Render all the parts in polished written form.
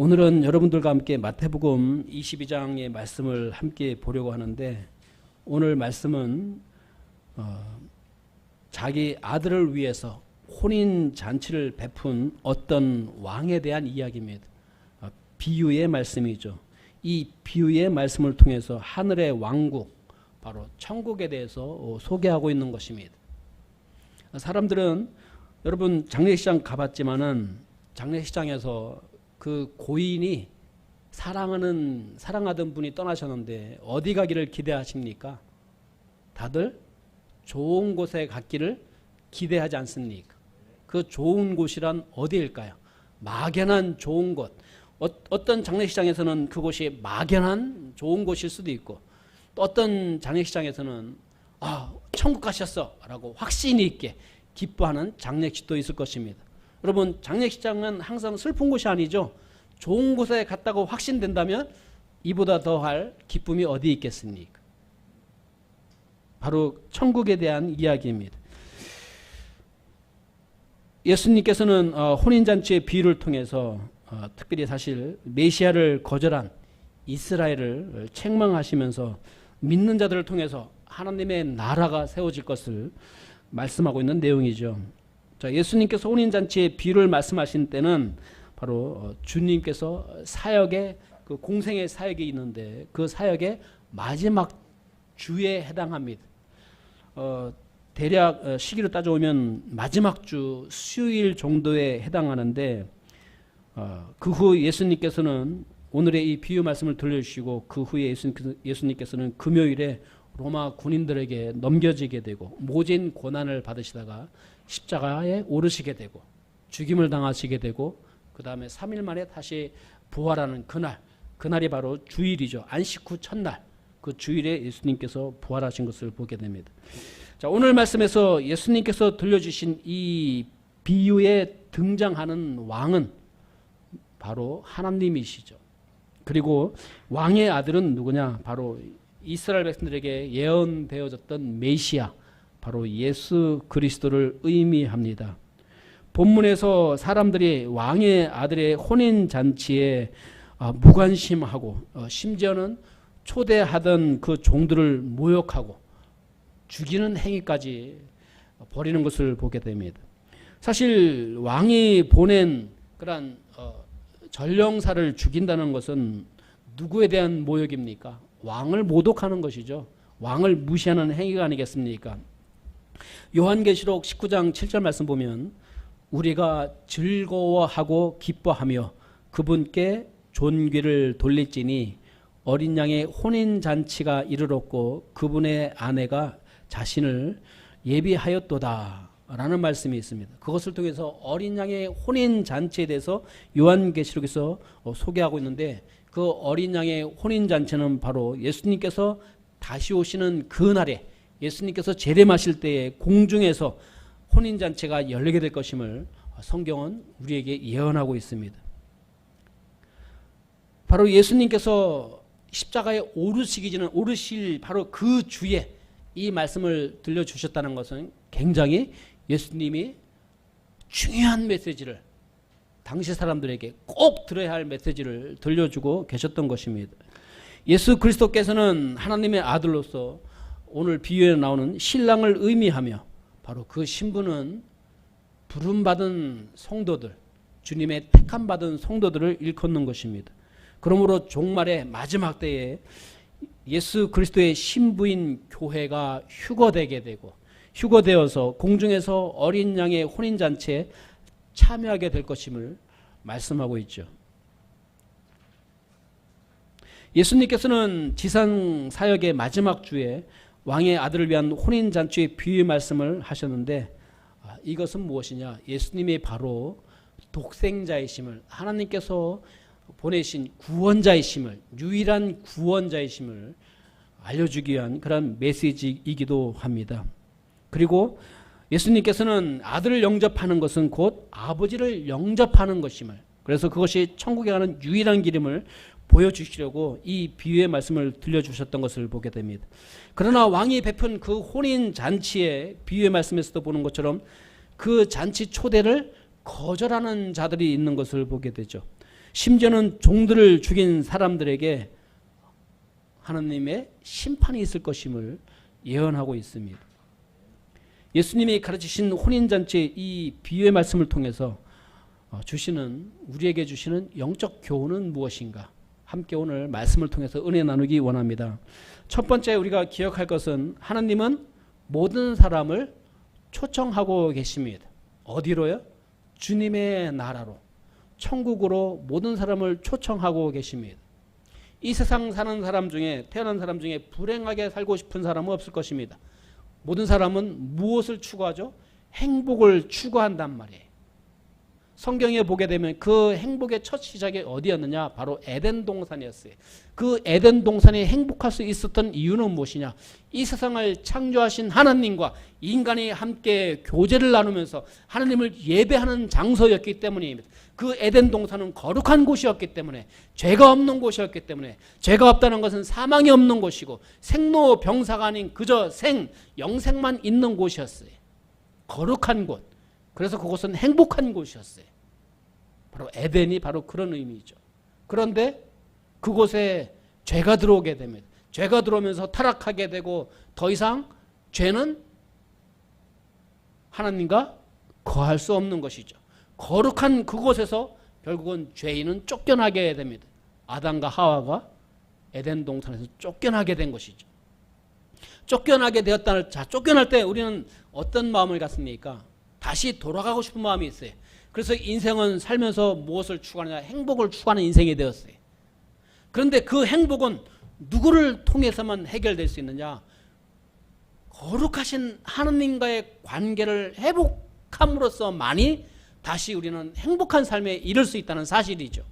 오늘은 여러분들과 함께 마태복음 22장의 말씀을 함께 보려고 하는데, 오늘 말씀은 자기 아들을 위해서 혼인잔치를 베푼 어떤 왕에 대한 이야기입니다. 비유의 말씀이죠. 이 비유의 말씀을 통해서 하늘의 왕국, 바로 천국에 대해서 소개하고 있는 것입니다. 사람들은, 여러분 장례식장 가봤지만은 장례식장에서 그 고인이 사랑하던 분이 떠나셨는데 어디 가기를 기대하십니까? 다들 좋은 곳에 갔기를 기대하지 않습니까? 그 좋은 곳이란 어디일까요? 막연한 좋은 곳. 어떤 장례식장에서는 그곳이 막연한 좋은 곳일 수도 있고, 또 어떤 장례식장에서는 천국 가셨어 라고 확신이 있게 기뻐하는 장례식도 있을 것입니다. 여러분, 장례식장은 항상 슬픈 곳이 아니죠. 좋은 곳에 갔다고 확신된다면 이보다 더할 기쁨이 어디 있겠습니까? 바로 천국에 대한 이야기입니다. 예수님께서는 혼인잔치의 비유를 통해서 특별히 사실 메시아를 거절한 이스라엘을 책망하시면서 믿는 자들을 통해서 하나님의 나라가 세워질 것을 말씀하고 있는 내용이죠. 자, 예수님께서 혼인잔치의 비유를 말씀하신 때는 바로 주님께서 사역의 그 공생의 사역이 있는데 그 사역의 마지막 주에 해당합니다. 대략 시기로 따져오면 마지막 주 수요일 정도에 해당하는데, 그 후 예수님께서는 오늘의 이 비유 말씀을 들려주시고 그 후에 예수님께서는 금요일에 로마 군인들에게 넘겨지게 되고 모진 고난을 받으시다가 십자가에 오르시게 되고 죽임을 당하시게 되고 그 다음에 3일 만에 다시 부활하는 그날이 바로 주일이죠. 안식 후 첫날, 그 주일에 예수님께서 부활하신 것을 보게 됩니다. 자, 오늘 말씀에서 예수님께서 들려주신 이 비유에 등장하는 왕은 바로 하나님이시죠. 그리고 왕의 아들은 누구냐? 바로 이스라엘 백성들에게 예언되어졌던 메시아, 바로 예수 그리스도를 의미합니다. 본문에서 사람들이 왕의 아들의 혼인잔치에 무관심하고 심지어는 초대하던 그 종들을 모욕하고 죽이는 행위까지 벌이는 것을 보게 됩니다. 사실 왕이 보낸 그런 전령사를 죽인다는 것은 누구에 대한 모욕입니까? 왕을 모독하는 것이죠. 왕을 무시하는 행위가 아니겠습니까? 요한계시록 19장 7절 말씀 보면 우리가 즐거워하고 기뻐하며 그분께 존귀를 돌릴지니 어린 양의 혼인잔치가 이르렀고 그분의 아내가 자신을 예비하였도다 라는 말씀이 있습니다. 그것을 통해서 어린 양의 혼인잔치에 대해서 요한계시록에서 소개하고 있는데, 그 어린 양의 혼인잔치는 바로 예수님께서 다시 오시는 그날에 예수님께서 재림하실 때에 공중에서 혼인잔치가 열리게 될 것임을 성경은 우리에게 예언하고 있습니다. 바로 예수님께서 십자가에 오르실 바로 그 주에 이 말씀을 들려주셨다는 것은 굉장히 예수님이 중요한 메시지를, 당시 사람들에게 꼭 들어야 할 메시지를 들려주고 계셨던 것입니다. 예수 그리스도께서는 하나님의 아들로서 오늘 비유에 나오는 신랑을 의미하며 바로 그 신부는 부름받은 성도들, 주님의 택함받은 성도들을 일컫는 것입니다. 그러므로 종말의 마지막 때에 예수 그리스도의 신부인 교회가 휴거되어서 공중에서 어린 양의 혼인잔치에 참여하게 될 것임을 말씀하고 있죠. 예수님께서는 지상 사역의 마지막 주에 왕의 아들을 위한 혼인잔치의 비유의 말씀을 하셨는데, 이것은 무엇이냐? 예수님이 바로 독생자이심을, 하나님께서 보내신 구원자이심을, 유일한 구원자이심을 알려주기 위한 그런 메시지이기도 합니다. 그리고 예수님께서는 아들을 영접하는 것은 곧 아버지를 영접하는 것임을, 그래서 그것이 천국에 가는 유일한 길임을 보여주시려고 이 비유의 말씀을 들려주셨던 것을 보게 됩니다. 그러나 왕이 베푼 그 혼인잔치의 비유의 말씀에서도 보는 것처럼 그 잔치 초대를 거절하는 자들이 있는 것을 보게 되죠. 심지어는 종들을 죽인 사람들에게 하나님의 심판이 있을 것임을 예언하고 있습니다. 예수님이 가르치신 혼인잔치의 이 비유의 말씀을 통해서 우리에게 주시는 영적 교훈은 무엇인가? 함께 오늘 말씀을 통해서 은혜 나누기 원합니다. 첫 번째 우리가 기억할 것은 하나님은 모든 사람을 초청하고 계십니다. 어디로요? 주님의 나라로, 천국으로 모든 사람을 초청하고 계십니다. 이 세상 사는 사람 중에, 태어난 사람 중에 불행하게 살고 싶은 사람은 없을 것입니다. 모든 사람은 무엇을 추구하죠? 행복을 추구한단 말이에요. 성경에 보게 되면 그 행복의 첫 시작이 어디였느냐? 바로 에덴 동산이었어요. 그 에덴 동산이 행복할 수 있었던 이유는 무엇이냐? 이 세상을 창조하신 하나님과 인간이 함께 교제를 나누면서 하나님을 예배하는 장소였기 때문입니다. 그 에덴 동산은 거룩한 곳이었기 때문에, 죄가 없는 곳이었기 때문에, 죄가 없다는 것은 사망이 없는 곳이고 생로병사가 아닌 그저 영생만 있는 곳이었어요. 거룩한 곳. 그래서 그곳은 행복한 곳이었어요. 바로 에덴이 바로 그런 의미죠. 그런데 그곳에 죄가 들어오게 됩니다. 죄가 들어오면서 타락하게 되고 더 이상 죄는 하나님과 거할 수 없는 것이죠. 거룩한 그곳에서 결국은 죄인은 쫓겨나게 됩니다. 아담과 하와가 에덴 동산에서 쫓겨나게 된 것이죠. 쫓겨나게 되었다. 자, 쫓겨날 때 우리는 어떤 마음을 갖습니까? 다시 돌아가고 싶은 마음이 있어요. 그래서 인생은 살면서 무엇을 추구하느냐? 행복을 추구하는 인생이 되었어요. 그런데 그 행복은 누구를 통해서만 해결될 수 있느냐? 거룩하신 하느님과의 관계를 회복함으로써만이 다시 우리는 행복한 삶에 이를 수 있다는 사실이죠.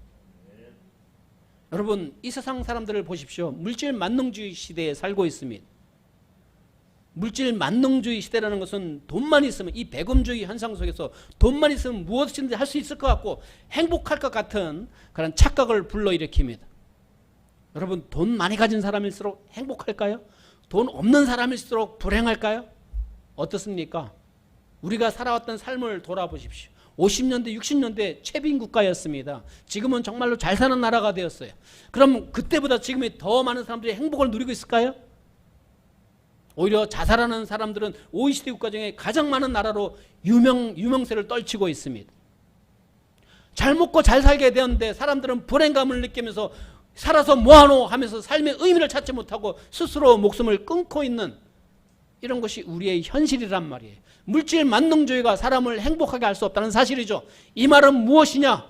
여러분, 이 세상 사람들을 보십시오. 물질 만능주의 시대에 살고 있습니다. 물질 만능주의 시대라는 것은 돈만 있으면, 이 배금주의 현상 속에서 돈만 있으면 무엇이든지 할 수 있을 것 같고 행복할 것 같은 그런 착각을 불러일으킵니다. 여러분, 돈 많이 가진 사람일수록 행복할까요? 돈 없는 사람일수록 불행할까요? 어떻습니까? 우리가 살아왔던 삶을 돌아보십시오. 50년대, 60년대 최빈국가였습니다. 지금은 정말로 잘 사는 나라가 되었어요. 그럼 그때보다 지금이 더 많은 사람들이 행복을 누리고 있을까요? 오히려 자살하는 사람들은 OECD 국가 중에 가장 많은 나라로 유명세를 떨치고 있습니다. 잘 먹고 잘 살게 되었는데 사람들은 불행감을 느끼면서 살아서 뭐하노 하면서 삶의 의미를 찾지 못하고 스스로 목숨을 끊고 있는 이런 것이 우리의 현실이란 말이에요. 물질 만능주의가 사람을 행복하게 할 수 없다는 사실이죠. 이 말은 무엇이냐?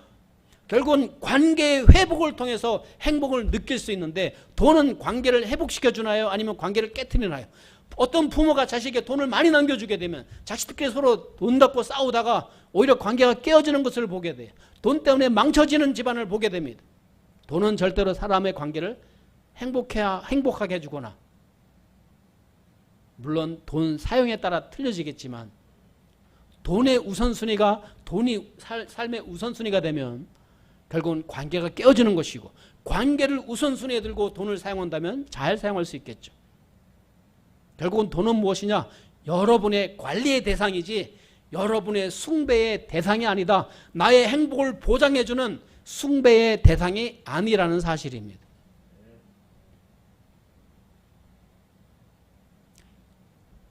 결국은 관계의 회복을 통해서 행복을 느낄 수 있는데, 돈은 관계를 회복시켜 주나요? 아니면 관계를 깨트리나요? 어떤 부모가 자식에게 돈을 많이 남겨주게 되면 자식들끼리 서로 돈 갖고 싸우다가 오히려 관계가 깨어지는 것을 보게 돼요. 돈 때문에 망쳐지는 집안을 보게 됩니다. 돈은 절대로 사람의 관계를 행복하게 해주거나, 물론 돈 사용에 따라 틀려지겠지만 돈의 우선순위가, 돈이 삶의 우선순위가 되면 결국은 관계가 깨어지는 것이고, 관계를 우선순위에 들고 돈을 사용한다면 잘 사용할 수 있겠죠. 결국은 돈은 무엇이냐? 여러분의 관리의 대상이지 여러분의 숭배의 대상이 아니다. 나의 행복을 보장해주는 숭배의 대상이 아니라는 사실입니다.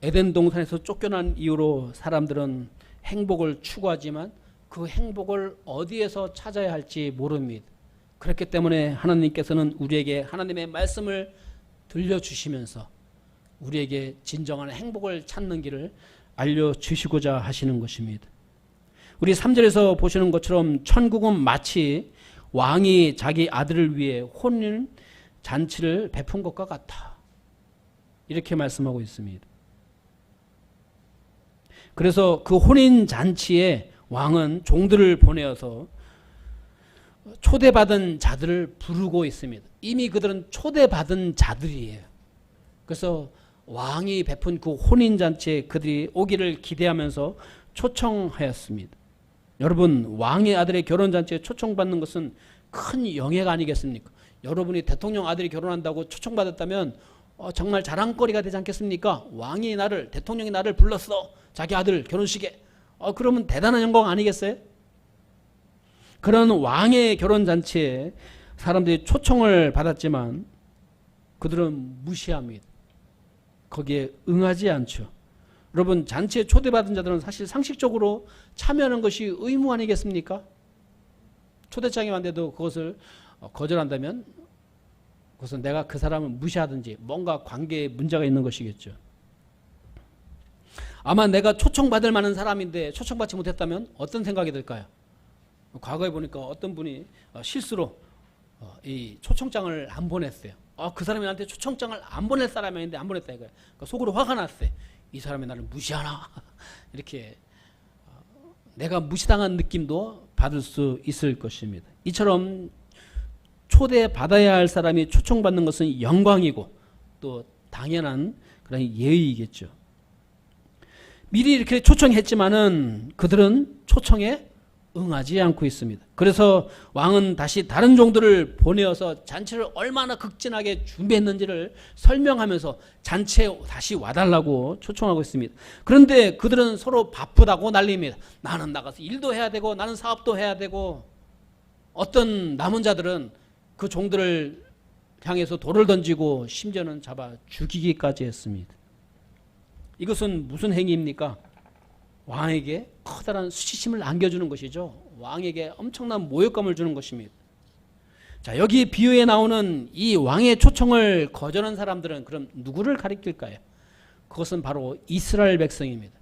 에덴 동산에서 쫓겨난 이후로 사람들은 행복을 추구하지만 그 행복을 어디에서 찾아야 할지 모릅니다. 그렇기 때문에 하나님께서는 우리에게 하나님의 말씀을 들려주시면서 우리에게 진정한 행복을 찾는 길을 알려주시고자 하시는 것입니다. 우리 3절에서 보시는 것처럼 천국은 마치 왕이 자기 아들을 위해 혼인 잔치를 베푼 것과 같다. 이렇게 말씀하고 있습니다. 그래서 그 혼인 잔치에 왕은 종들을 보내어서 초대받은 자들을 부르고 있습니다. 이미 그들은 초대받은 자들이에요. 그래서 왕이 베푼 그 혼인 잔치에 그들이 오기를 기대하면서 초청하였습니다. 여러분, 왕의 아들의 결혼 잔치에 초청받는 것은 큰 영예가 아니겠습니까? 여러분이 대통령 아들이 결혼한다고 초청받았다면 정말 자랑거리가 되지 않겠습니까? 왕이 나를, 대통령이 나를 불렀어, 자기 아들 결혼식에. 그러면 대단한 영광 아니겠어요? 그런 왕의 결혼잔치에 사람들이 초청을 받았지만 그들은 무시합니다. 거기에 응하지 않죠. 여러분, 잔치에 초대받은 자들은 사실 상식적으로 참여하는 것이 의무 아니겠습니까? 초대장이 왔는데도 그것을 거절한다면 그것은 내가 그 사람을 무시하든지 뭔가 관계에 문제가 있는 것이겠죠. 아마 내가 초청받을 만한 사람인데 초청받지 못했다면 어떤 생각이 들까요? 과거에 보니까 어떤 분이 실수로 이 초청장을 안 보냈어요. 그 사람이 나한테 초청장을 안 보낼 사람이 아닌데 안 보냈다 이거예요. 그러니까 속으로 화가 났어요. 이 사람이 나를 무시하나? 이렇게 내가 무시당한 느낌도 받을 수 있을 것입니다. 이처럼 초대받아야 할 사람이 초청받는 것은 영광이고 또 당연한 그런 예의이겠죠. 미리 이렇게 초청했지만은 그들은 초청에 응하지 않고 있습니다. 그래서 왕은 다시 다른 종들을 보내어서 잔치를 얼마나 극진하게 준비했는지를 설명하면서 잔치에 다시 와달라고 초청하고 있습니다. 그런데 그들은 서로 바쁘다고 난립니다. 나는 나가서 일도 해야 되고 나는 사업도 해야 되고, 어떤 남은 자들은 그 종들을 향해서 돌을 던지고 심지어는 잡아 죽이기까지 했습니다. 이것은 무슨 행위입니까? 왕에게 커다란 수치심을 안겨주는 것이죠. 왕에게 엄청난 모욕감을 주는 것입니다. 자, 여기 비유에 나오는 이 왕의 초청을 거절한 사람들은 그럼 누구를 가리킬까요? 그것은 바로 이스라엘 백성입니다.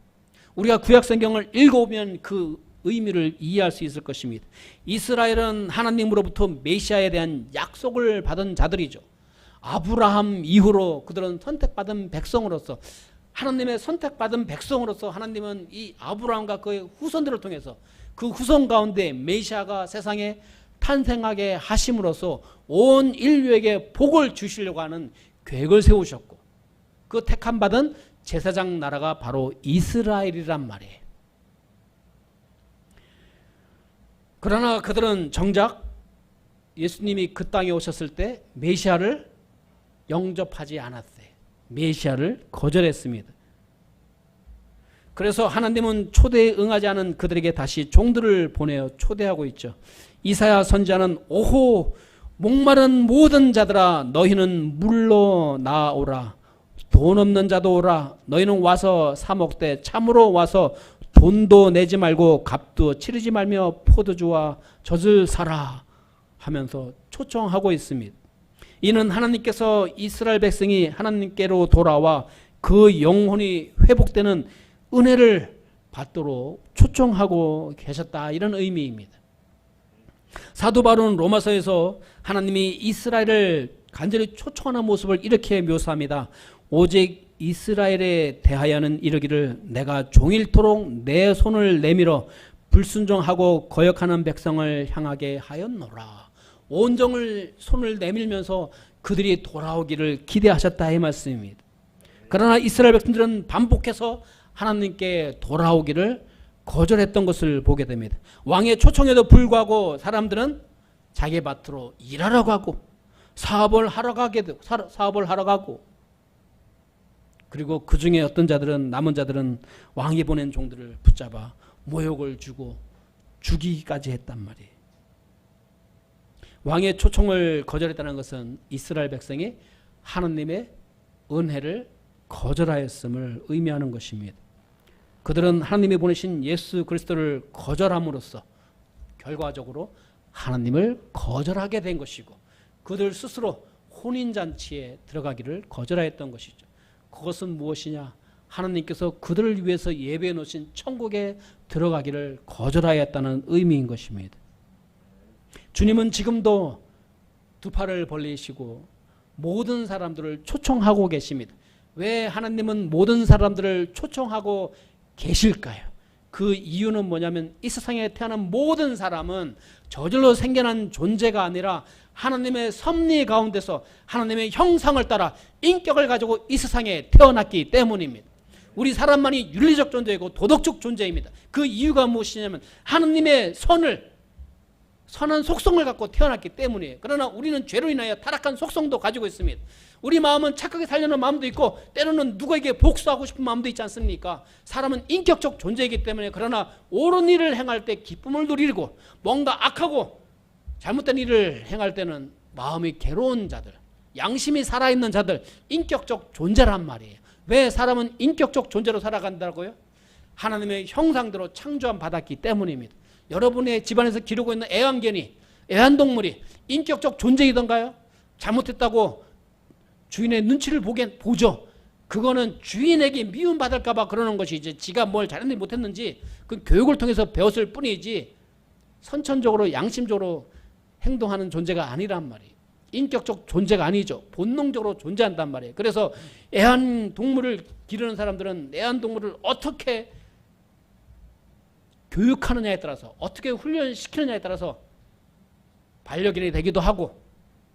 우리가 구약 성경을 읽어보면 그 의미를 이해할 수 있을 것입니다. 이스라엘은 하나님으로부터 메시아에 대한 약속을 받은 자들이죠. 아브라함 이후로 그들은 선택받은 백성으로서, 하나님의 선택받은 백성으로서 하나님은 이 아브라함과 그의 후손들을 통해서 그 후손 가운데 메시아가 세상에 탄생하게 하심으로써 온 인류에게 복을 주시려고 하는 계획을 세우셨고, 그 택함 받은 제사장 나라가 바로 이스라엘이란 말이에요. 그러나 그들은 정작 예수님이 그 땅에 오셨을 때 메시아를 영접하지 않았어요. 메시아를 거절했습니다. 그래서 하나님은 초대에 응하지 않은 그들에게 다시 종들을 보내어 초대하고 있죠. 이사야 선지자는 오호 목마른 모든 자들아 너희는 물로 나오라. 돈 없는 자도 오라. 너희는 와서 사 먹되 참으로 와서 돈도 내지 말고 값도 치르지 말며 포도주와 젖을 사라 하면서 초청하고 있습니다. 이는 하나님께서 이스라엘 백성이 하나님께로 돌아와 그 영혼이 회복되는 은혜를 받도록 초청하고 계셨다, 이런 의미입니다. 사도 바울은 로마서에서 하나님이 이스라엘을 간절히 초청하는 모습을 이렇게 묘사합니다. 오직 이스라엘에 대하여는 이르기를 내가 종일토록 내 손을 내밀어 불순종하고 거역하는 백성을 향하게 하였노라. 온정을 손을 내밀면서 그들이 돌아오기를 기대하셨다, 이 말씀입니다. 그러나 이스라엘 백성들은 반복해서 하나님께 돌아오기를 거절했던 것을 보게 됩니다. 왕의 초청에도 불구하고 사람들은 자기 밭으로 일하러 가고 사업을 하러 가고, 그리고 그 중에 어떤 자들은, 남은 자들은 왕이 보낸 종들을 붙잡아 모욕을 주고 죽이기까지 했단 말이에요. 왕의 초청을 거절했다는 것은 이스라엘 백성이 하나님의 은혜를 거절하였음을 의미하는 것입니다. 그들은 하나님이 보내신 예수 그리스도를 거절함으로써 결과적으로 하나님을 거절하게 된 것이고, 그들 스스로 혼인잔치에 들어가기를 거절하였던 것이죠. 그것은 무엇이냐? 하나님께서 그들을 위해서 예배해 놓으신 천국에 들어가기를 거절하였다는 의미인 것입니다. 주님은 지금도 두 팔을 벌리시고 모든 사람들을 초청하고 계십니다. 왜 하나님은 모든 사람들을 초청하고 계실까요? 그 이유는 뭐냐면 이 세상에 태어난 모든 사람은 저절로 생겨난 존재가 아니라 하나님의 섭리 가운데서 하나님의 형상을 따라 인격을 가지고 이 세상에 태어났기 때문입니다. 우리 사람만이 윤리적 존재이고 도덕적 존재입니다. 그 이유가 무엇이냐면 하나님의 선한 속성을 갖고 태어났기 때문이에요. 그러나 우리는 죄로 인하여 타락한 속성도 가지고 있습니다. 우리 마음은 착하게 살려는 마음도 있고 때로는 누구에게 복수하고 싶은 마음도 있지 않습니까? 사람은 인격적 존재이기 때문에 그러나 옳은 일을 행할 때 기쁨을 누리고 뭔가 악하고 잘못된 일을 행할 때는 마음이 괴로운 자들, 양심이 살아있는 자들, 인격적 존재란 말이에요. 왜 사람은 인격적 존재로 살아간다고요? 하나님의 형상대로 창조함 받았기 때문입니다. 여러분의 집안에서 기르고 있는 애완견이, 애완동물이 인격적 존재이던가요? 잘못했다고 주인의 눈치를 보죠. 그거는 주인에게 미움받을까 봐 그러는 것이 이제 지가 뭘 잘했는지 못했는지 그 교육을 통해서 배웠을 뿐이지 선천적으로 양심적으로 행동하는 존재가 아니란 말이에요. 인격적 존재가 아니죠. 본능적으로 존재한단 말이에요. 그래서 애완동물을 기르는 사람들은 애완동물을 어떻게 교육하느냐에 따라서 어떻게 훈련시키느냐에 따라서 반려견이 되기도 하고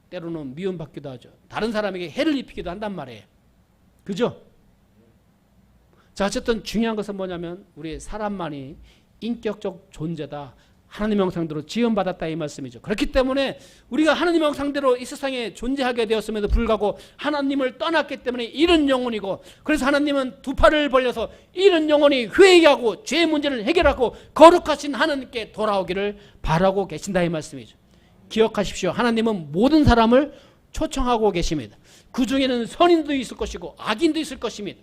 때로는 미움받기도 하죠. 다른 사람에게 해를 입히기도 한단 말이에요. 그죠? 자, 어쨌든 중요한 것은 뭐냐면 우리 사람만이 인격적 존재다. 하나님 형상대로 지음받았다 이 말씀이죠. 그렇기 때문에 우리가 하나님 형상대로 이 세상에 존재하게 되었음에도 불구하고 하나님을 떠났기 때문에 잃은 영혼이고, 그래서 하나님은 두 팔을 벌려서 잃은 영혼이 회개하고 죄의 문제를 해결하고 거룩하신 하나님께 돌아오기를 바라고 계신다 이 말씀이죠. 기억하십시오. 하나님은 모든 사람을 초청하고 계십니다. 그 중에는 선인도 있을 것이고 악인도 있을 것입니다.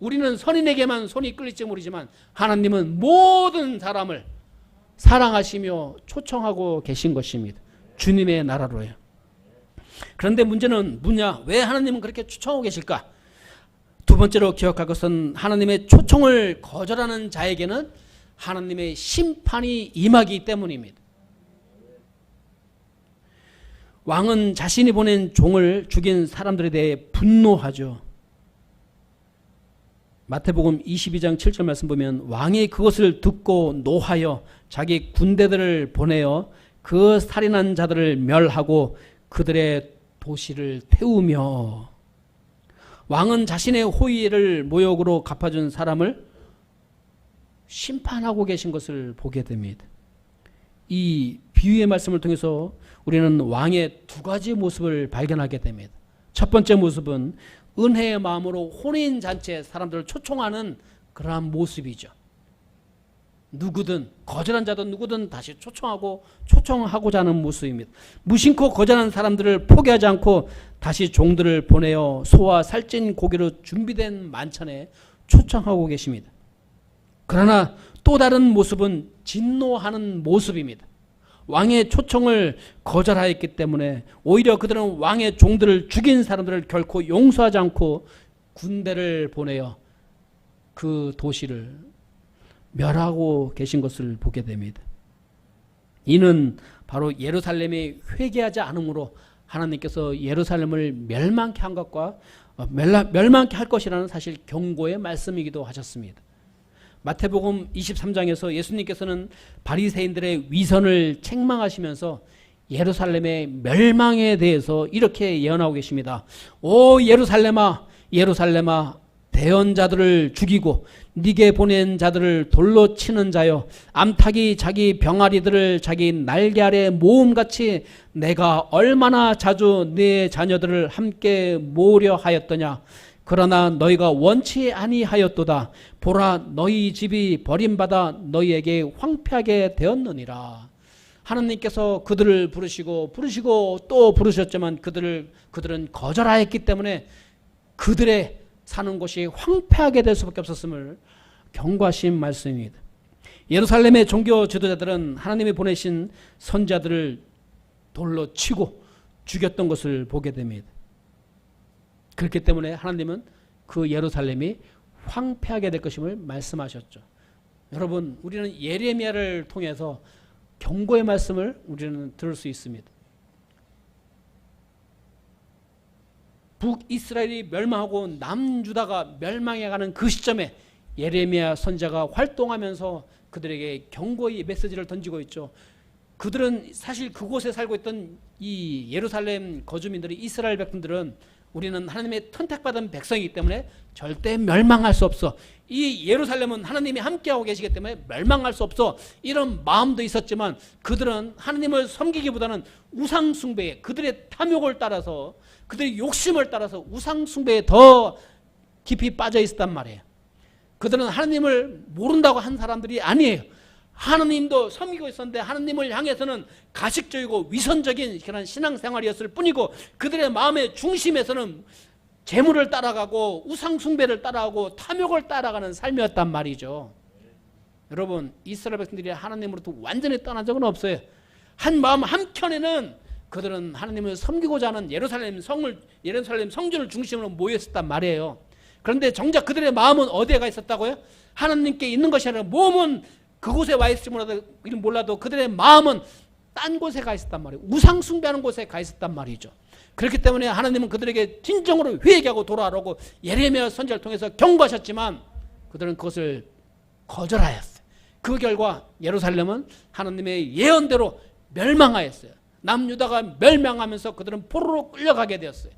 우리는 선인에게만 손이 끌릴지 모르지만 하나님은 모든 사람을 사랑하시며 초청하고 계신 것입니다. 주님의 나라로요. 그런데 문제는 뭐냐? 왜 하나님은 그렇게 초청하고 계실까? 두 번째로 기억할 것은 하나님의 초청을 거절하는 자에게는 하나님의 심판이 임하기 때문입니다. 왕은 자신이 보낸 종을 죽인 사람들에 대해 분노하죠. 마태복음 22장 7절 말씀 보면 왕이 그것을 듣고 노하여 자기 군대들을 보내어 그 살인한 자들을 멸하고 그들의 도시를 태우며, 왕은 자신의 호의를 모욕으로 갚아준 사람을 심판하고 계신 것을 보게 됩니다. 이 비유의 말씀을 통해서 우리는 왕의 두 가지 모습을 발견하게 됩니다. 첫 번째 모습은 은혜의 마음으로 혼인잔치에 사람들을 초청하는 그러한 모습이죠. 누구든 거절한 자도 누구든 다시 초청하고자 하는 모습입니다. 무심코 거절한 사람들을 포기하지 않고 다시 종들을 보내어 소와 살찐 고기로 준비된 만찬에 초청하고 계십니다. 그러나 또 다른 모습은 진노하는 모습입니다. 왕의 초청을 거절하였기 때문에 오히려 그들은 왕의 종들을 죽인 사람들을 결코 용서하지 않고 군대를 보내어 그 도시를 멸하고 계신 것을 보게 됩니다. 이는 바로 예루살렘이 회개하지 않으므로 하나님께서 예루살렘을 멸망케 한 것과 멸망케 할 것이라는 사실 경고의 말씀이기도 하셨습니다. 마태복음 23장에서 예수님께서는 바리새인들의 위선을 책망하시면서 예루살렘의 멸망에 대해서 이렇게 예언하고 계십니다. 오 예루살렘아, 예루살렘아, 대언자들을 죽이고 네게 보낸 자들을 돌로 치는 자여, 암탉이 자기 병아리들을 자기 날개 아래 모음같이 내가 얼마나 자주 네 자녀들을 함께 모으려 하였더냐. 그러나 너희가 원치 아니하였도다. 보라, 너희 집이 버림받아 너희에게 황폐하게 되었느니라. 하나님께서 그들을 부르시고 또 부르셨지만 그들은 거절하였기 때문에 그들의 사는 곳이 황폐하게 될 수밖에 없었음을 경고하신 말씀입니다. 예루살렘의 종교 지도자들은 하나님이 보내신 선자들을 돌로 치고 죽였던 것을 보게 됩니다. 그렇기 때문에 하나님은 그 예루살렘이 황폐하게 될 것임을 말씀하셨죠. 여러분, 우리는 예레미야를 통해서 경고의 말씀을 우리는 들을 수 있습니다. 북이스라엘이 멸망하고 남유다가 멸망해가는 그 시점에 예레미야 선지자가 활동하면서 그들에게 경고의 메시지를 던지고 있죠. 그들은 사실 그곳에 살고 있던 이 예루살렘 거주민들이, 이스라엘 백성들은 우리는 하나님의 선택받은 백성이기 때문에 절대 멸망할 수 없어. 이 예루살렘은 하나님이 함께하고 계시기 때문에 멸망할 수 없어. 이런 마음도 있었지만 그들은 하나님을 섬기기보다는 우상숭배에, 그들의 탐욕을 따라서, 그들의 욕심을 따라서 우상숭배에 더 깊이 빠져 있었단 말이에요. 그들은 하나님을 모른다고 한 사람들이 아니에요. 하나님도 섬기고 있었는데 하나님을 향해서는 가식적이고 위선적인 그런 신앙생활이었을 뿐이고, 그들의 마음의 중심에서는 재물을 따라가고 우상숭배를 따라가고 탐욕을 따라가는 삶이었단 말이죠. 여러분, 이스라엘 백성들이 하나님으로부터 완전히 떠난 적은 없어요. 한 마음 한켠에는 그들은 하나님을 섬기고자 하는 예루살렘 성전을 중심으로 모였었단 말이에요. 그런데 정작 그들의 마음은 어디에 가 있었다고요? 하나님께 있는 것이 아니라, 몸은 그곳에 와 있을지 몰라도 그들의 마음은 딴 곳에 가 있었단 말이에요. 우상숭배하는 곳에 가 있었단 말이죠. 그렇기 때문에 하나님은 그들에게 진정으로 회개하고 돌아오라고 예레미야 선지자를 통해서 경고하셨지만 그들은 그것을 거절하였어요. 그 결과 예루살렘은 하나님의 예언대로 멸망하였어요. 남유다가 멸망하면서 그들은 포로로 끌려가게 되었어요.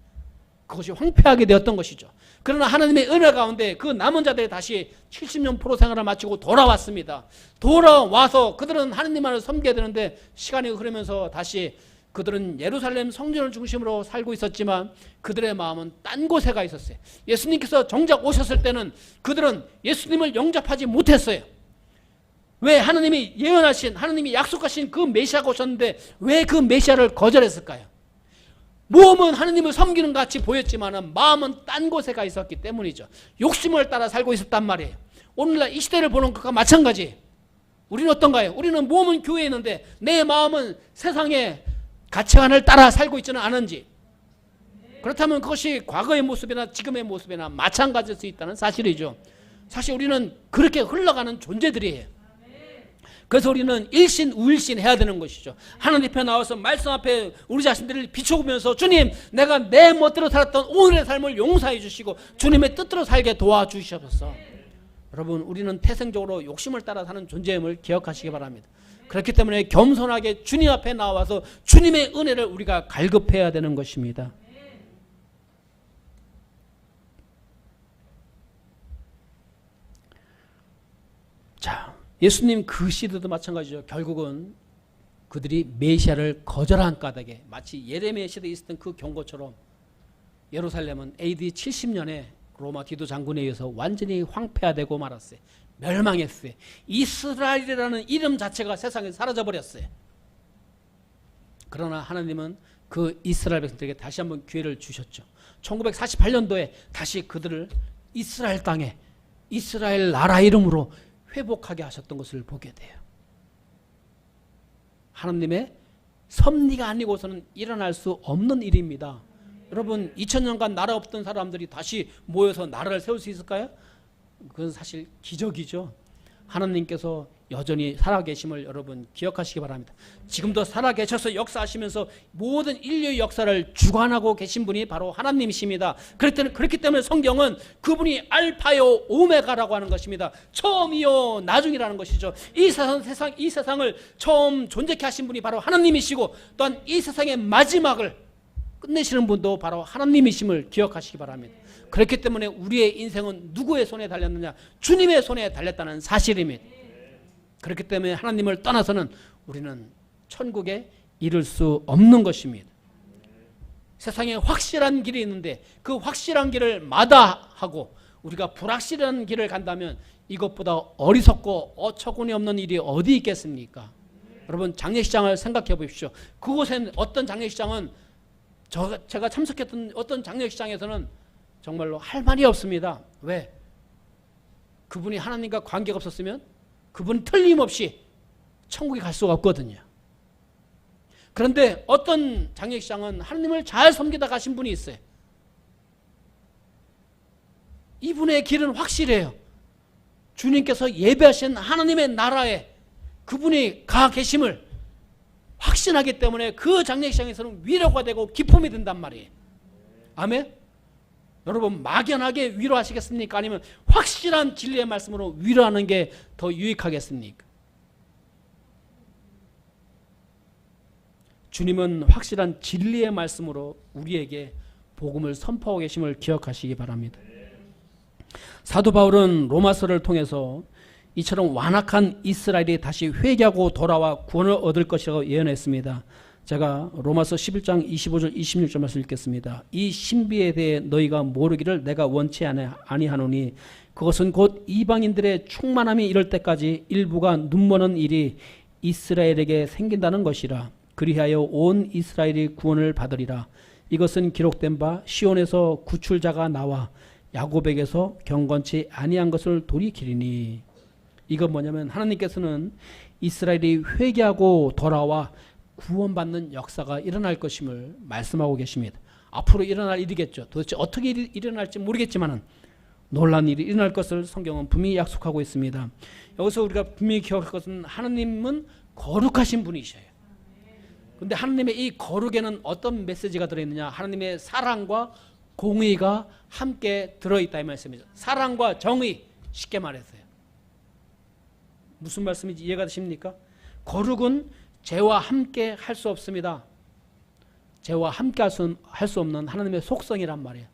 그것이 황폐하게 되었던 것이죠. 그러나 하나님의 은혜 가운데 그 남은 자들이 다시 70년 포로 생활을 마치고 돌아왔습니다. 돌아와서 그들은 하나님만을 섬겨야 되는데, 시간이 흐르면서 다시 그들은 예루살렘 성전을 중심으로 살고 있었지만 그들의 마음은 딴 곳에 가 있었어요. 예수님께서 정작 오셨을 때는 그들은 예수님을 영접하지 못했어요. 왜? 하나님이 예언하신, 하나님이 약속하신 그 메시아가 오셨는데 왜 그 메시아를 거절했을까요? 몸은 하나님을 섬기는 것 같이 보였지만 마음은 딴 곳에 가 있었기 때문이죠. 욕심을 따라 살고 있었단 말이에요. 오늘날 이 시대를 보는 것과 마찬가지. 우리는 어떤가요? 우리는 몸은 교회에 있는데 내 마음은 세상의 가치관을 따라 살고 있지는 않은지. 그렇다면 그것이 과거의 모습이나 지금의 모습이나 마찬가지일 수 있다는 사실이죠. 사실 우리는 그렇게 흘러가는 존재들이에요. 그래서 우리는 일신 우일신 해야 되는 것이죠. 하나님 앞에 나와서 말씀 앞에 우리 자신들을 비춰보면서, 주님, 내가 내 멋대로 살았던 오늘의 삶을 용서해 주시고 주님의 뜻대로 살게 도와주시옵소서. 여러분, 우리는 태생적으로 욕심을 따라 사는 존재임을 기억하시기 바랍니다. 그렇기 때문에 겸손하게 주님 앞에 나와서 주님의 은혜를 우리가 갈급해야 되는 것입니다. 자, 예수님 그 시대도 마찬가지죠. 결국은 그들이 메시아를 거절한 까닭에, 마치 예레미야 시대에 있었던 그 경고처럼 예루살렘은 AD 70년에 로마 디도 장군에 의해서 완전히 황폐화되고 말았어요. 멸망했어요. 이스라엘이라는 이름 자체가 세상에 사라져버렸어요. 그러나 하나님은 그 이스라엘 백성들에게 다시 한번 기회를 주셨죠. 1948년도에 다시 그들을 이스라엘 땅에, 이스라엘 나라 이름으로 회복하게 하셨던 것을 보게 돼요. 하나님의 섭리가 아니고서는 일어날 수 없는 일입니다. 여러분, 2000년간 나라 없던 사람들이 다시 모여서 나라를 세울 수 있을까요? 그건 사실 기적이죠. 하나님께서 여전히 살아계심을 여러분 기억하시기 바랍니다. 지금도 살아계셔서 역사하시면서 모든 인류의 역사를 주관하고 계신 분이 바로 하나님이십니다. 그렇기 때문에 성경은 그분이 알파요 오메가라고 하는 것입니다. 처음이요 나중이라는 것이죠. 이 세상을 처음 존재케 하신 분이 바로 하나님이시고, 또한 이 세상의 마지막을 끝내시는 분도 바로 하나님이심을 기억하시기 바랍니다. 그렇기 때문에 우리의 인생은 누구의 손에 달렸느냐? 주님의 손에 달렸다는 사실입니다. 그렇기 때문에 하나님을 떠나서는 우리는 천국에 이를 수 없는 것입니다. 세상에 확실한 길이 있는데 그 확실한 길을 마다하고 우리가 불확실한 길을 간다면 이것보다 어리석고 어처구니 없는 일이 어디 있겠습니까? 여러분, 장례식장을 생각해 보십시오. 그곳엔 어떤 장례식장은, 제가 참석했던 어떤 장례식장에서는 정말로 할 말이 없습니다. 왜? 그분이 하나님과 관계가 없었으면 그분은 틀림없이 천국에 갈 수가 없거든요. 그런데 어떤 장례식장은 하나님을 잘 섬기다 가신 분이 있어요. 이분의 길은 확실해요. 주님께서 예배하신 하나님의 나라에 그분이 가 계심을 확신하기 때문에 그 장례식장에서는 위로가 되고 기쁨이 된단 말이에요. 아멘? 여러분, 막연하게 위로하시겠습니까? 아니면 확실한 진리의 말씀으로 위로하는 게 더 유익하겠습니까? 주님은 확실한 진리의 말씀으로 우리에게 복음을 선포하고 계심을 기억하시기 바랍니다. 사도 바울은 로마서를 통해서 이처럼 완악한 이스라엘이 다시 회개하고 돌아와 구원을 얻을 것이라고 예언했습니다. 제가 로마서 11장 25절 26절 말씀 읽겠습니다. 이 신비에 대해 너희가 모르기를 내가 원치 아니하노니 그것은 곧 이방인들의 충만함이 이럴 때까지 일부가 눈머는 일이 이스라엘에게 생긴다는 것이라. 그리하여 온 이스라엘이 구원을 받으리라. 이것은 기록된 바 시온에서 구출자가 나와 야곱에게서 경건치 아니한 것을 돌이키리니. 이건 뭐냐면 하나님께서는 이스라엘이 회개하고 돌아와 구원받는 역사가 일어날 것임을 말씀하고 계십니다. 앞으로 일어날 일이겠죠. 도대체 어떻게 일어날지 모르겠지만 놀라운 일이 일어날 것을 성경은 분명히 약속하고 있습니다. 여기서 우리가 분명히 기억할 것은 하나님은 거룩하신 분이셔요. 그런데 하나님의 이 거룩에는 어떤 메시지가 들어있느냐? 하나님의 사랑과 공의가 함께 들어있다 이 말씀이죠. 사랑과 정의, 쉽게 말했어요. 무슨 말씀인지 이해가 되십니까? 거룩은 죄와 함께 할 수 없습니다. 죄와 함께 할 수 없는 하나님의 속성이란 말이에요.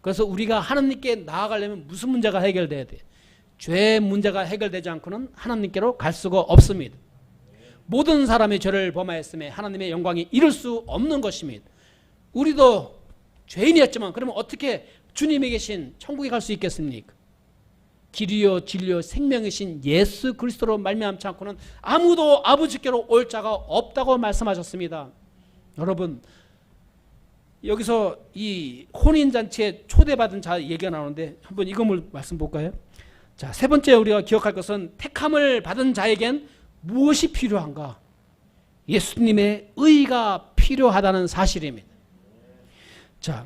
그래서 우리가 하나님께 나아가려면 무슨 문제가 해결돼야 돼요? 죄의 문제가 해결되지 않고는 하나님께로 갈 수가 없습니다. 모든 사람이 죄를 범하였음에 하나님의 영광이 이룰 수 없는 것입니다. 우리도 죄인이었지만 그러면 어떻게 주님이 계신 천국에 갈 수 있겠습니까? 길이요 진리요 생명이신 예수 그리스도로 말미암지 않고는 아무도 아버지께로 올 자가 없다고 말씀하셨습니다. 여러분, 여기서 이 혼인잔치에 초대받은 자 얘기가 나오는데 한번 이걸 말씀 볼까요? 자, 세 번째 우리가 기억할 것은 택함을 받은 자에겐 무엇이 필요한가? 예수님의 의가 필요하다는 사실입니다. 자,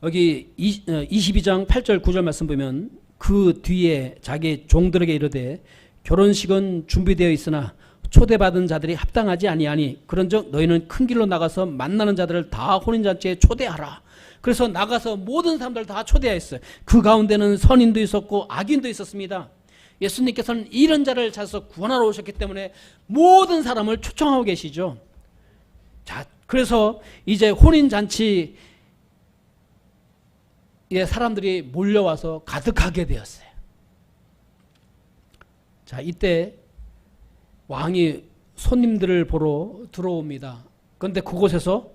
여기 22장 8절 9절 말씀 보면 그 뒤에 자기 종들에게 이르되 결혼식은 준비되어 있으나 초대받은 자들이 합당하지 아니하니 그런즉 너희는 큰 길로 나가서 만나는 자들을 다 혼인잔치에 초대하라. 그래서 나가서 모든 사람들 다 초대했어요. 그 가운데는 선인도 있었고 악인도 있었습니다. 예수님께서는 이런 자를 찾아서 구원하러 오셨기 때문에 모든 사람을 초청하고 계시죠. 자, 그래서 이제 혼인잔치 사람들이 몰려와서 가득하게 되었어요. 자, 이때 왕이 손님들을 보러 들어옵니다. 그런데 그곳에서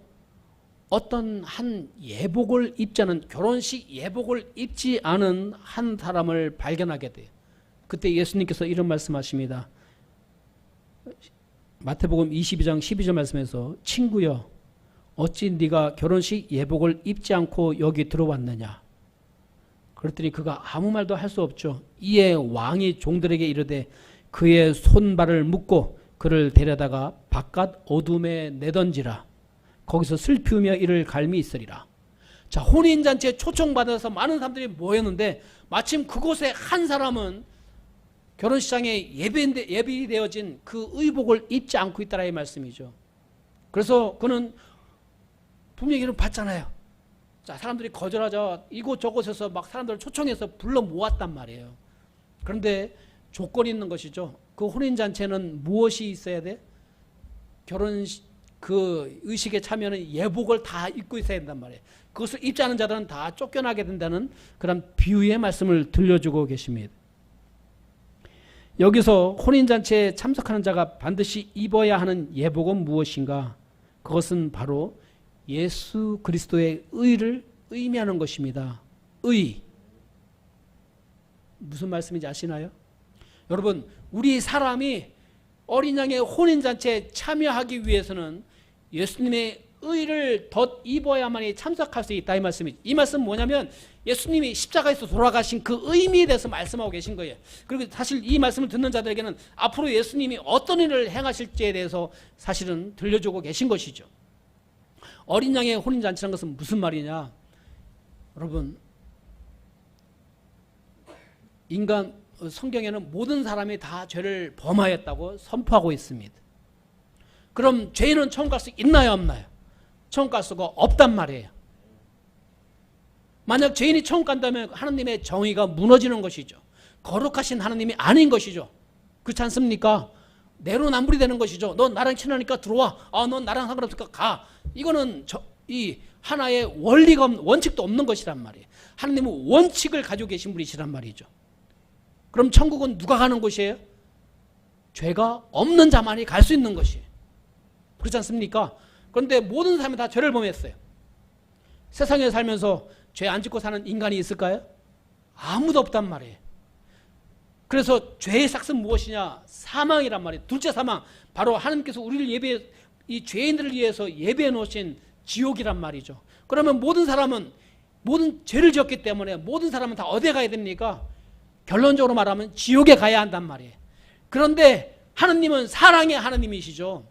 어떤 한 예복을 입지 않은, 결혼식 예복을 입지 않은 한 사람을 발견하게 돼요. 그때 예수님께서 이런 말씀하십니다. 마태복음 22장 12절 말씀에서 친구여 어찌 네가 결혼식 예복을 입지 않고 여기 들어왔느냐. 그랬더니 그가 아무 말도 할 수 없죠. 이에 왕이 종들에게 이르되 그의 손발을 묶고 그를 데려다가 바깥 어둠에 내던지라. 거기서 슬피우며 이를 갈미 있으리라. 자, 혼인잔치에 초청받아서 많은 사람들이 모였는데 마침 그곳에 한 사람은 결혼식장에 예비되어진 그 의복을 입지 않고 있다라 이 말씀이죠. 그래서 그는 분명히 이런 받잖아요. 자, 사람들이 거절하자 이곳저곳에서 막 사람들을 초청해서 불러 모았단 말이에요. 그런데 조건이 있는 것이죠. 그 혼인잔치에는 무엇이 있어야 돼? 결혼식 그 의식에 참여하는 예복을 다 입고 있어야 된단 말이에요. 그것을 입지 않은 자들은 다 쫓겨나게 된다는 그런 비유의 말씀을 들려주고 계십니다. 여기서 혼인잔치에 참석하는 자가 반드시 입어야 하는 예복은 무엇인가? 그것은 바로 예수 그리스도의 의를 의미하는 것입니다. 의. 무슨 말씀인지 아시나요? 여러분, 우리 사람이 어린 양의 혼인잔치에 참여하기 위해서는 예수님의 의를 덧 입어야만이 참석할 수 있다 이 말씀이죠. 이 말씀은 뭐냐면 예수님이 십자가에서 돌아가신 그 의미에 대해서 말씀하고 계신 거예요. 그리고 사실 이 말씀을 듣는 자들에게는 앞으로 예수님이 어떤 일을 행하실지에 대해서 사실은 들려주고 계신 것이죠. 어린 양의 혼인잔치라는 것은 무슨 말이냐? 여러분, 성경에는 모든 사람이 다 죄를 범하였다고 선포하고 있습니다. 그럼 죄인은 천국 갈 수 있나요, 없나요? 천국 갈 수가 없단 말이에요. 만약 죄인이 천국 간다면 하나님의 정의가 무너지는 것이죠. 거룩하신 하나님이 아닌 것이죠. 그렇지 않습니까? 내로남불이 되는 것이죠. 넌 나랑 친하니까 들어와. 넌 나랑 상관없으니까 가. 이거는 이 하나의 원리가 원칙도 없는 것이란 말이에요. 하나님은 원칙을 가지고 계신 분이시란 말이죠. 그럼 천국은 누가 가는 곳이에요? 죄가 없는 자만이 갈 수 있는 것이에요. 그렇지 않습니까? 그런데 모든 사람이 다 죄를 범했어요. 세상에 살면서 죄 안 짓고 사는 인간이 있을까요? 아무도 없단 말이에요. 그래서 죄의 삭은 무엇이냐? 사망이란 말이에요. 둘째 사망, 바로 하나님께서 우리를 이 죄인들을 위해서 예배해 놓으신 지옥이란 말이죠. 그러면 모든 사람은 모든 죄를 지었기 때문에 모든 사람은 다 어디에 가야 됩니까? 결론적으로 말하면 지옥에 가야 한단 말이에요. 그런데 하나님은 사랑의 하나님이시죠.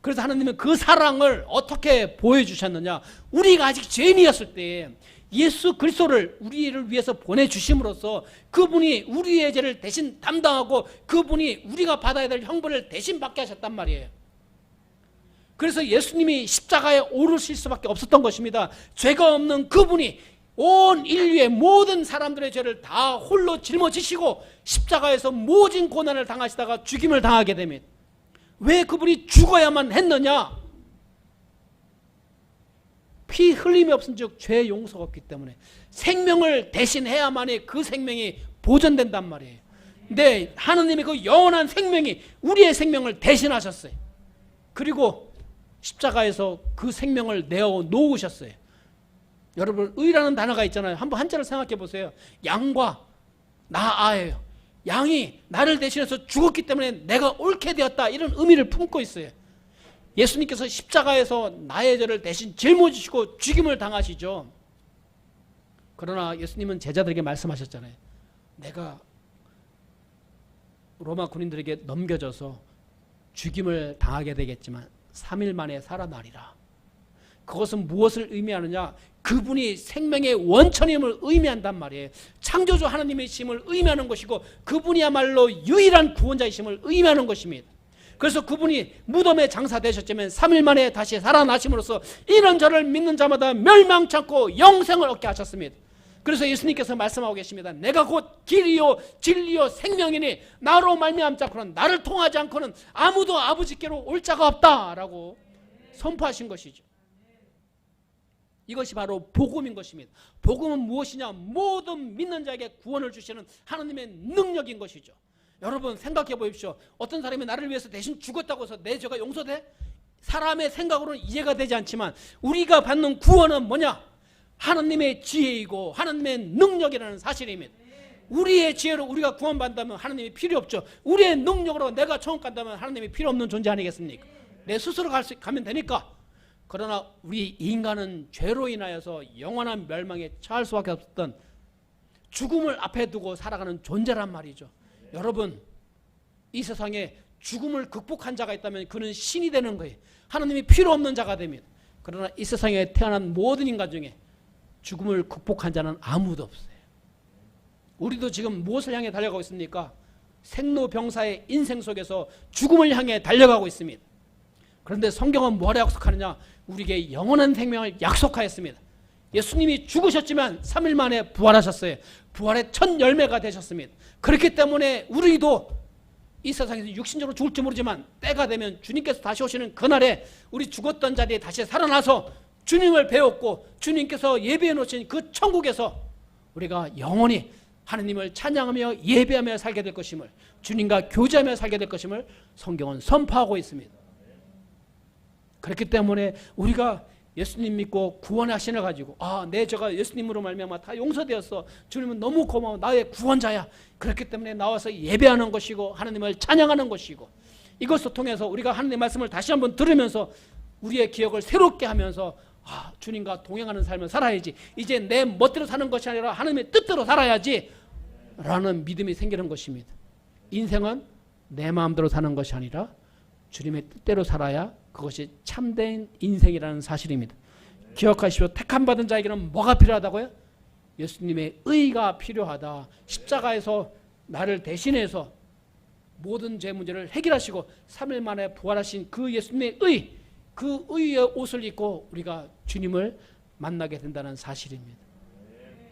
그래서 하나님은 그 사랑을 어떻게 보여주셨느냐? 우리가 아직 죄인이었을 때 예수 그리스도를 우리를 위해서 보내주심으로써 그분이 우리의 죄를 대신 담당하고 그분이 우리가 받아야 될 형벌을 대신 받게 하셨단 말이에요. 그래서 예수님이 십자가에 오르실 수밖에 없었던 것입니다. 죄가 없는 그분이 온 인류의 모든 사람들의 죄를 다 홀로 짊어지시고 십자가에서 모진 고난을 당하시다가 죽임을 당하게 됩니다. 왜 그분이 죽어야만 했느냐? 피 흘림이 없은 즉 죄 용서가 없기 때문에 생명을 대신해야만이 그 생명이 보존된단 말이에요. 근데 하나님의 그 영원한 생명이 우리의 생명을 대신하셨어요. 그리고 십자가에서 그 생명을 내어 놓으셨어요. 여러분, 의라는 단어가 있잖아요. 한번 한자를 생각해 보세요. 양과 나아예요. 양이 나를 대신해서 죽었기 때문에 내가 옳게 되었다, 이런 의미를 품고 있어요. 예수님께서 십자가에서 나의 죄를 대신 짊어지시고 죽임을 당하시죠. 그러나 예수님은 제자들에게 말씀하셨잖아요. 내가 로마 군인들에게 넘겨져서 죽임을 당하게 되겠지만 3일 만에 살아나리라. 그것은 무엇을 의미하느냐? 그분이 생명의 원천임을 의미한단 말이에요. 창조주 하나님이심을 의미하는 것이고 그분이야말로 유일한 구원자이심을 의미하는 것입니다. 그래서 그분이 무덤에 장사되셨지만 3일 만에 다시 살아나심으로써 이런 저를 믿는 자마다 멸망치 않고 영생을 얻게 하셨습니다. 그래서 예수님께서 말씀하고 계십니다. 내가 곧 길이요 진리요 생명이니 나로 말미암지 않고는, 나를 통하지 않고는 아무도 아버지께로 올 자가 없다라고 선포하신 것이죠. 이것이 바로 복음인 것입니다. 복음은 무엇이냐? 모든 믿는 자에게 구원을 주시는 하나님의 능력인 것이죠. 여러분 생각해 보십시오. 어떤 사람이 나를 위해서 대신 죽었다고 해서 내 죄가 용서돼? 사람의 생각으로는 이해가 되지 않지만 우리가 받는 구원은 뭐냐? 하나님의 지혜이고 하나님의 능력이라는 사실입니다. 우리의 지혜로 우리가 구원받는다면 하나님이 필요 없죠. 우리의 능력으로 내가 천국 간다면 하나님이 필요 없는 존재 아니겠습니까? 내 스스로 가면 되니까. 그러나 우리 인간은 죄로 인하여서 영원한 멸망에 처할 수밖에 없었던 죽음을 앞에 두고 살아가는 존재란 말이죠. 여러분, 이 세상에 죽음을 극복한 자가 있다면 그는 신이 되는 거예요. 하나님이 필요 없는 자가 됩니다. 그러나 이 세상에 태어난 모든 인간 중에 죽음을 극복한 자는 아무도 없어요. 우리도 지금 무엇을 향해 달려가고 있습니까? 생로병사의 인생 속에서 죽음을 향해 달려가고 있습니다. 그런데 성경은 뭐라 약속하느냐? 우리에게 영원한 생명을 약속하였습니다. 예수님이 죽으셨지만 3일 만에 부활하셨어요. 부활의 첫 열매가 되셨습니다. 그렇기 때문에 우리도 이 세상에서 육신적으로 죽을지 모르지만 때가 되면 주님께서 다시 오시는 그날에 우리 죽었던 자리에 다시 살아나서 주님을 배웠고 주님께서 예배해 놓으신 그 천국에서 우리가 영원히 하나님을 찬양하며 예배하며 살게 될 것임을, 주님과 교제하며 살게 될 것임을 성경은 선포하고 있습니다. 그렇기 때문에 우리가 예수님 믿고 구원하시나 가지고 내 죄가 예수님으로 말미암아 다 용서되었어. 주님은 너무 고마워. 나의 구원자야. 그렇기 때문에 나와서 예배하는 것이고 하나님을 찬양하는 것이고, 이것을 통해서 우리가 하나님의 말씀을 다시 한번 들으면서 우리의 기억을 새롭게 하면서 주님과 동행하는 삶을 살아야지. 이제 내 멋대로 사는 것이 아니라 하나님의 뜻대로 살아야지 라는 믿음이 생기는 것입니다. 인생은 내 마음대로 사는 것이 아니라 주님의 뜻대로 살아야 그것이 참된 인생이라는 사실입니다. 기억하십시오. 택함받은 자에게는 뭐가 필요하다고요? 예수님의 의가 필요하다. 십자가에서 나를 대신해서 모든 죄 문제를 해결하시고 3일 만에 부활하신 그 예수님의 의, 그 의의 옷을 입고 우리가 주님을 만나게 된다는 사실입니다.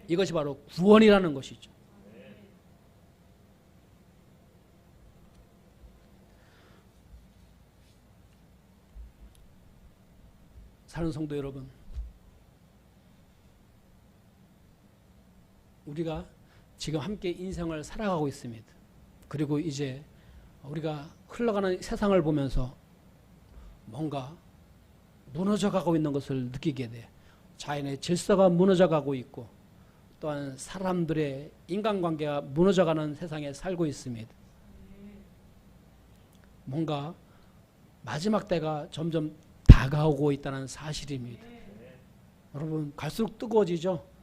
이것이 바로 구원이라는 것이죠. 사는 성도 여러분, 우리가 지금 함께 인생을 살아가고 있습니다. 그리고 이제 우리가 흘러가는 세상을 보면서 뭔가 무너져가고 있는 것을 느끼게 돼. 자연의 질서가 무너져가고 있고 또한 사람들의 인간관계가 무너져가는 세상에 살고 있습니다. 뭔가 마지막 때가 점점 다가오고 있다는 사실입니다. 여러분 갈수록 뜨거워지죠.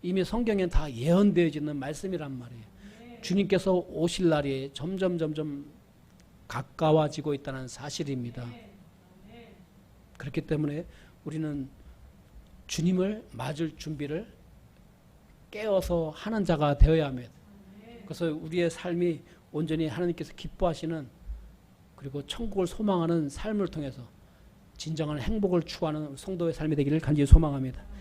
이미 성경엔 다 예언되어지는 말씀이란 말이에요. 주님께서 오실 날이 점점 가까워지고 있다는 사실입니다. 그렇기 때문에 우리는 주님을 맞을 준비를 깨어서 하는 자가 되어야 합니다. 그래서 우리의 삶이 온전히 하나님께서 기뻐하시는 그리고 천국을 소망하는 삶을 통해서 진정한 행복을 추구하는 성도의 삶이 되기를 간절히 소망합니다.